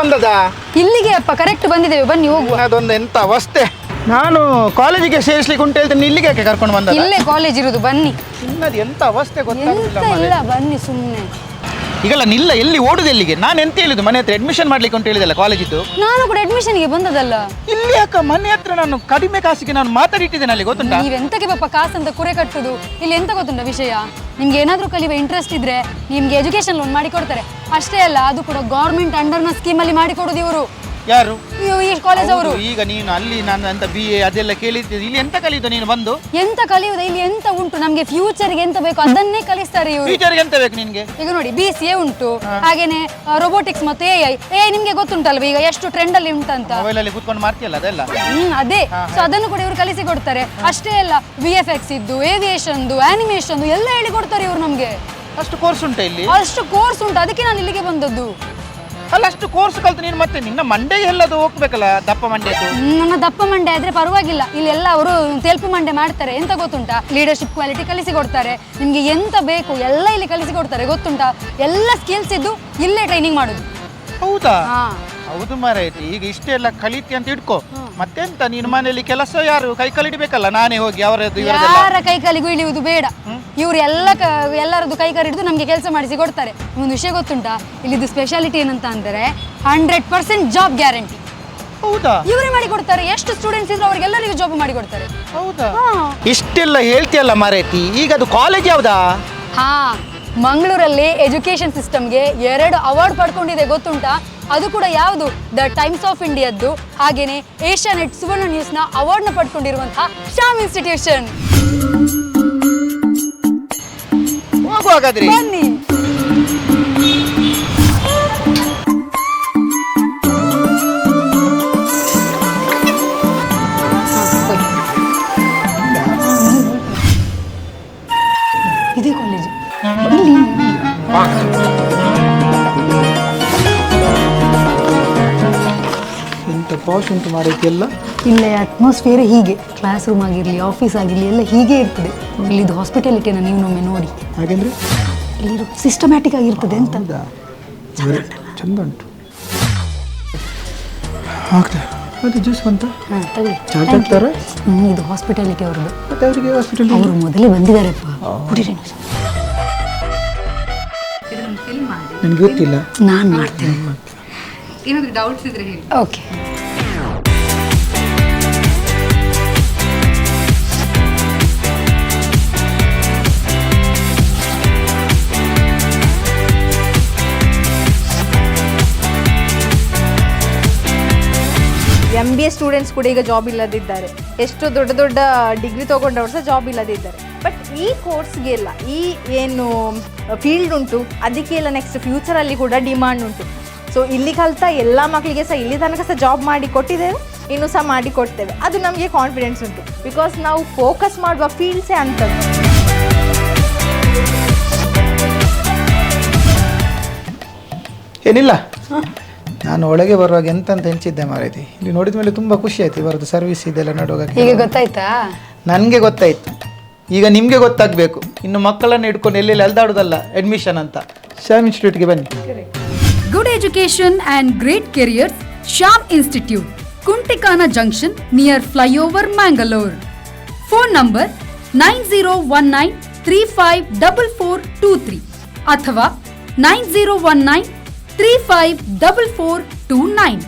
ಬಂದದ ಇಲ್ಲಿಗೆ ಅಪ್ಪ ಕರೆಕ್ಟ್ ಬಂದಿದ್ದೇವೆ, ಬನ್ನಿ ಹೋಗುವ. ಅದೊಂದು ಎಂತ ಅವಸ್ಥೆ. ನಾನು ಕಾಲೇಜಿಗೆ ಸೇರಿಸ್ಲಿಕ್ಕೆ ಉಂಟು ಹೇಳ್ತೇನೆ, ಇಲ್ಲಿಗೆ ಯಾಕೆ ಕರ್ಕೊಂಡು ಬಂದ? ಇಲ್ಲೇ ಕಾಲೇಜ್ ಇರುದು, ಬನ್ನಿ. ಇನ್ನದು ಎಂತ ಅವಸ್ಥೆ ಗೊತ್ತಾಗುದಿಲ್ಲ ಎಂತ ಮಾರ್ರೆ. ಇಲ್ಲ, ಬನ್ನಿ ಸುಮ್ಮನೆ. ಈಗಲ್ಲ ನಿಲ್ಲ, ಎಲ್ಲಿ ಓಡುದು ಎಲ್ಲಿಗೆ? ನಾನು ಎಂತ ಹೇಳಿದ್ದು, ಮನೆ ಹತ್ರ ಅಡ್ಮಿಷನ್ ಮಾಡ್ಲಿಕ್ಕೆ ಅಂತ ಹೇಳಿದಲ್ಲ ಕಾಲೇಜಿದ್ದು. ನಾನು ಕೂಡ ಅಡ್ಮಿಷನ್ಗೆ ಬಂದದಲ್ಲ. ಇಲ್ಲಿ ಯಾಕ ಮನೆ ಹತ್ರ ನಾನು ಕಡಿಮೆ ಕಾಸಿಗೆ ನಾನು ಮಾತಾಡಿಟ್ಟಿದ್ದೇನೆ ಅಲ್ಲಿ, ಗೊತ್ತುಂಟಾ? ನೀವೆಂತಕ್ಕೆ ಪಾಪ ಕಾಸಂತ ಕುರೆ ಕಟ್ಟುದು? ಇಲ್ಲಿ ಎಂತ ಗೊತ್ತುಂಟ ವಿಷಯ, ನಿಮ್ಗೆ ಏನಾದ್ರೂ ಕಲಿಯುವ ಇಂಟ್ರೆಸ್ಟ್ ಇದ್ರೆ ನಿಮ್ಗೆ ಎಜುಕೇಶನ್ ಲೋನ್ ಮಾಡಿ ಕೊಡ್ತಾರೆ. ಅಷ್ಟೇ ಅಲ್ಲ, ಅದು ಕೂಡ ಗೌರ್ಮೆಂಟ್ ಅಂಡರ್ನ ಸ್ಕೀಮಲ್ಲಿ ಮಾಡಿ ಕೊಡುದು ಇವರು. ಯಾರು? ಈ ಕಾಲೇಜ್ ಅವರು. ಈಗ ನೀನು ಅಲ್ಲಿ ನಾನು ಅಂತ BA ಅದೆಲ್ಲ ಕೇಳಿದ್ದೆ, ಇಲ್ಲಿ ಎಂತ ಕಲಿಯುದು ನೀನು ಬಂದು? ಎಂತ ಕಲಿಯುವುದು ಇಲ್ಲಿ? ಎಂತ ಉಂಟು ನಮ್ಗೆ ಫ್ಯೂಚರ್ಗೆ ಎಂತ ಬೇಕು ಅದನ್ನೇ ಕಲಿಸ್ತಾರೆ ಇವರು. ಫ್ಯೂಚರ್ಗೆ ಎಂತ ಬೇಕು ನಿನ್ಗೆ? ಈಗ ನೋಡಿ, BCA ಉಂಟು, ಹಾಗೇನೆ ರೋಬೋಟಿಕ್ಸ್ ಮತ್ತೆ AI ನಿಮ್ಗೆ ಗೊತ್ತುಂಟಲ್ವ ಈಗ ಎಷ್ಟು ಟ್ರೆಂಡ್ ಅಲ್ಲಿ ಉಂಟಂತ. ಮೊಬೈಲ್ ಅಲ್ಲಿ ಕೂತ್ಕೊಂಡು ಮಾಡ್ತೀಯಲ್ಲ ಅದೆಲ್ಲ. ಅದೇ, ಸೊ ಅದನ್ನು ಕೂಡ ಇವರು ಕಲಿಸಿ ಕೊಡ್ತಾರೆ. ಅಷ್ಟೇ ಅಲ್ಲ, VFX ಇದ್ದು, ಏವಿಯೇಷನ್ದು, ಆನಿಮೇಷನ್ದು ಎಲ್ಲ ಹೇಳಿ ಕೊಡ್ತಾರೆ ಇವರು ನಮ್ಗೆ. ಅಷ್ಟು ಕೋರ್ಸ್ ಉಂಟು ಇಲ್ಲಿ? ಅಷ್ಟು ಕೋರ್ಸ್ ಉಂಟು, ಅದಕ್ಕೆ ನಾನು ಇಲ್ಲಿಗೆ ಬಂದದ್ದು. ಅಲ್ಲ, ಅಷ್ಟು ಕೋರ್ಸ್ ಕಲ್ತು ನೀನು ಮತ್ತೆ ನಿನ್ನ ಮಂಡೆಗೆ ಎಲ್ಲದು ಹೋಗ್ಬೇಕಲ್ಲ, ದಪ್ಪ ಮಂಡೆದು. ನನ್ನ ದಪ್ಪ ಮಂಡೆ ಆದ್ರೆ ಪರವಾಗಿಲ್ಲ, ಇಲ್ಲಿ ಎಲ್ಲ ಅವರು ತೆಲ್ಪು ಮಂಡೆ ಮಾಡ್ತಾರೆ. ಎಂತ ಗೊತ್ತುಂಟಾ, ಲೀಡರ್ಶಿಪ್ ಕ್ವಾಲಿಟಿ ಕಲಿಸಿ ಕೊಡ್ತಾರೆ. ನಿಮ್ಗೆ ಎಂತ ಬೇಕು ಎಲ್ಲ ಇಲ್ಲಿ ಕಲಿಸಿ ಕೊಡ್ತಾರೆ, ಗೊತ್ತುಂಟಾ? ಎಲ್ಲ ಸ್ಕಿಲ್ಸ್ ಇದ್ದು ಇಲ್ಲೇ ಟ್ರೈನಿಂಗ್ ಮಾಡುದು. ಹೌದಾ? ಹಾ, ಹೌದು ಮಾರಾಯ್ತಿ. ಈಗ ಇಷ್ಟೆಲ್ಲ ಕಲಿತಿ ಅಂತ ಇಟ್ಕೋ, ಮತ್ತೆಂತ ನೀನು ಮನೆಯಲ್ಲಿ ಕೆಲಸ ಯಾರು ಕೈ ಕಲಿಡ್ಬೇಕಲ್ಲ, ನಾನೇ ಹೋಗಿ ಅವರದ್ದು ಯಾರ ಕೈ ಕಾಲಿಗೂ ಇಳಿಯುವುದು ಬೇಡ. ಇವ್ರು ಎಲ್ಲರದ್ದು ಕೈ ಕಾಲು ಹಿಡಿದು ನಮ್ಗೆ ಕೆಲಸ ಮಾಡಿಸಿ ಕೊಡ್ತಾರೆ. ಒಂದು ವಿಷಯ ಗೊತ್ತುಂಟಾ, ಇಲ್ಲಿದ್ದು ಸ್ಪೆಷಾಲಿಟಿ ಏನಂತ ಅಂದ್ರೆ 100% ಜಾಬ್ ಗ್ಯಾರಂಟಿ. ಹೌದಾ? ಇವರೇ ಮಾಡಿ ಕೊಡ್ತಾರೆ. ಎಷ್ಟು ಸ್ಟೂಡೆಂಟ್ಸ್ ಇದ್ರು ಅವ್ರಿಗೆಲ್ಲರಿಗೂ ಜಾಬ್ ಮಾಡಿ ಕೊಡ್ತಾರೆ. ಹೌದಾ? ಇಷ್ಟೆಲ್ಲ ಹೇಳ್ತೀಯಲ್ಲ ಮಾರಾಯ್ತಿ, ಈಗ ಅದು ಕಾಲೇಜ್ ಯಾವ್ದಾ? ಹಾ, ಮಂಗಳೂರಲ್ಲಿ ಎಜುಕೇಶನ್ ಸಿಸ್ಟಮ್ಗೆ 2 ಅವಾರ್ಡ್ ಪಡ್ಕೊಂಡಿದೆ, ಗೊತ್ತುಂಟಾ? ಅದು ಕೂಡ ಯಾವುದು? ದ ಟೈಮ್ಸ್ ಆಫ್ ಇಂಡಿಯಾದ್ದು, ಹಾಗೇನೆ ಏಷ್ಯಾನೆಟ್ ಸುವರ್ಣ ನ್ಯೂಸ್ನ ಅವಾರ್ಡ್ನ ಪಡ್ಕೊಂಡಿರುವಂತಹ ಶ್ಯಾಮ್ ಇನ್ಸ್ಟಿಟ್ಯೂಷನ್. ಹೋಗುವಾಗಾದ್ರಿ ಬನ್ನಿ. ಇದೇ ಕಾಲೇಜು. ಎಂತ ಪಾಶ್ ಉಂಟು ಮಾರಾಯ್ತಿ ಎಲ್ಲ. ಇಲ್ಲೇ ಅಟ್ಮಾಸ್ಫಿಯರ್ ಹೀಗೆ, ಕ್ಲಾಸ್ ರೂಮ್ ಆಗಿರಲಿ, ಆಫೀಸ್ ಆಗಿರಲಿ ಎಲ್ಲ ಹೀಗೆ ಇರ್ತದೆ. ಇಲ್ಲಿದ್ದು ಹಾಸ್ಪಿಟಾಲಿಟಿನ ನೀವು ಒಮ್ಮೆ ನೋಡಿ. ಹಾಗೆಂದ್ರೆ ಇಲ್ಲಿ ಸಿಸ್ಟಮ್ಯಾಟಿಕ್ ಆಗಿರ್ತದೆ ಅಂತ. ಚಂದ ಉಂಟು. ಅದು ಜ್ಯೂಸ್ ಬಂತ? ಹಾಂ, ತಗೊಳ್ಳಿ. ಚಾರ್ಜ್ ಆಗ್ತಾರೆ? ಇದು ಹಾಸ್ಪಿಟಾಲಿಟಿ ಅವ್ರದ್ದು. ಮತ್ತೆ ಅವರಿಗೆ ಹಾಸ್ಪಿಟಲ್ ಅವರು ಮೊದಲೇ ಬಂದಿದ್ದಾರೆಪ್ಪ. ಕುಡೀರಿ. ನನಗೆ ಗೊತ್ತಿಲ್ಲ, ನಾನು ಮಾಡ್ತೇನೆ. ಏನಾದರೂ ಡೌಟ್ಸ್ ಇದ್ರೆ ಹೇಳಿ. ಓಕೆ. MBA ಸ್ಟೂಡೆಂಟ್ಸ್ ಕೂಡ ಈಗ ಜಾಬ್ ಇಲ್ಲದಿದ್ದಾರೆ, ಎಷ್ಟು ದೊಡ್ಡ ದೊಡ್ಡ ಡಿಗ್ರಿ ತೊಗೊಂಡವ್ರು ಸಹ ಜಾಬ್ ಇಲ್ಲದಿದ್ದಾರೆ. ಬಟ್ ಈ ಕೋರ್ಸ್ಗೆಲ್ಲ, ಈ ಏನು ಫೀಲ್ಡ್ ಉಂಟು ಅದಕ್ಕೆಲ್ಲ ನೆಕ್ಸ್ಟ್ ಫ್ಯೂಚರಲ್ಲಿ ಕೂಡ ಡಿಮಾಂಡ್ ಉಂಟು. ಸೊ ಇಲ್ಲಿ ಕಲಿತ ಎಲ್ಲ ಮಕ್ಕಳಿಗೆ ಸಹ ಇಲ್ಲಿ ತನಕ ಸಹ ಜಾಬ್ ಮಾಡಿ ಕೊಟ್ಟಿದ್ದೇವೆ, ಇನ್ನೂ ಸಹ ಮಾಡಿ ಕೊಡ್ತೇವೆ. ಅದು ನಮಗೆ ಕಾನ್ಫಿಡೆನ್ಸ್ ಉಂಟು, ಬಿಕಾಸ್ ನಾವು ಫೋಕಸ್ ಮಾಡುವ ಫೀಲ್ಡ್ಸೇ ಅಂಥದ್ದು. ಏನಿಲ್ಲ, ನಾನು ಒಳಗೆ ಬರುವಾಗ ಎಂತಂತ ಎಣಿಸಿದ್ದೆ ಮಾರೈತಿ. ಇಲ್ಲಿ ನೋಡಿದ ಮೇಲೆ ತುಂಬ ಖುಷಿ ಆಯ್ತು, ಇವರದ್ದು ಸರ್ವಿಸ್ ಇದೆಲ್ಲ ನೋಡುವಾಗ. ಈಗ ಗೊತ್ತಾಯ್ತಾ? ನನಗೆ ಗೊತ್ತಾಯ್ತು, ಈಗ ನಿಮಗೆ ಗೊತ್ತಾಗಬೇಕು. ಇನ್ನು ಮಕ್ಕಳನ್ನು ಇಟ್ಕೊಂಡು ಎಲ್ಲೆಲ್ಲಿ ಅಲ್ದಾಡೋದಲ್ಲ ಅಡ್ಮಿಷನ್ ಅಂತ. ಶ್ಯಾಮ್ ಇನ್ಸ್ಟಿಟ್ಯೂಟ್ಗೆ ಬನ್ನಿ. Good education and great careers, Sham Institute, Kuntikana Junction near Flyover, Mangalore. Phone number 9019354423 ಅಥವಾ 9019354429.